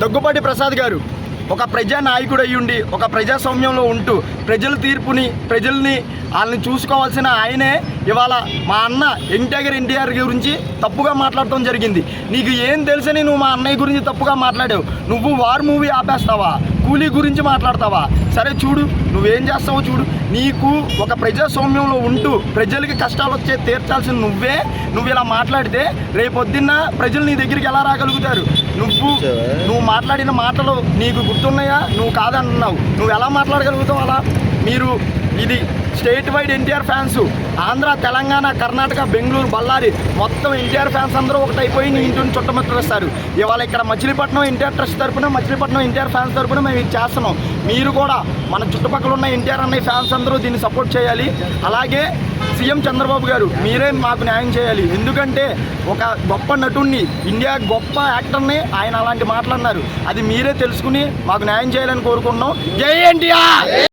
దగ్గుపాటి ప్రసాద్ గారు ఒక ప్రజానాయకుడు అయ్యుండి ఒక ప్రజాస్వామ్యంలో ఉంటూ ప్రజల తీర్పుని ప్రజల్ని వాళ్ళని చూసుకోవాల్సిన ఆయనే ఇవాళ మా అన్న ఎన్టీఆర్ గురించి తప్పుగా మాట్లాడటం జరిగింది. నీకు ఏం తెలుసని నువ్వు మా అన్నయ్య గురించి తప్పుగా మాట్లాడావు? నువ్వు వార్ మూవీ ఆపేస్తావా? కూలీ గురించి మాట్లాడతావా? సరే చూడు, నువ్వేం చేస్తావో చూడు. నీకు ఒక ప్రజాస్వామ్యంలో ఉంటూ ప్రజలకి కష్టాలు వచ్చే తీర్చాల్సిన నువ్వు ఇలా మాట్లాడితే రేపొద్దున్న ప్రజలు నీ దగ్గరికి ఎలా రాగలుగుతారు? నువ్వు మాట్లాడిన మాటలు నీకు గుర్తున్నాయా? నువ్వు కాదంటున్నావు. నువ్వు ఎలా మాట్లాడగలుగుతావు అలా? మీరు ఇది state wide NTR fans, Andhra, Telangana, Karnataka, Bengaluru, Ballari మొత్తం ఎన్టీఆర్ ఫ్యాన్స్ అందరూ ఒకటైపోయి నీ ఇంటిని చుట్టముట్టేస్తారు. ఇవాళ ఇక్కడ మచిలీపట్నం ఎన్టీఆర్ ట్రస్ట్ తరపున, మచిలీపట్నం ఎన్టీఆర్ ఫ్యాన్స్ తరపున మేము ఇది చేస్తున్నాం. మీరు కూడా మన చుట్టుపక్కల ఉన్న ఎన్టీఆర్ అన్నయ్య ఫ్యాన్స్ అందరూ దీన్ని సపోర్ట్ చేయాలి. అలాగే సీఎం చంద్రబాబు గారు మీరే మాకు న్యాయం చేయాలి. ఎందుకంటే ఒక గొప్ప నటుడిని, ఇండియా గొప్ప యాక్టర్ని ఆయన అలాంటి మాట్లాడినారు. అది మీరే తెలుసుకుని మాకు న్యాయం చేయాలని కోరుకుంటున్నాం. జై ఎన్టీఆర్.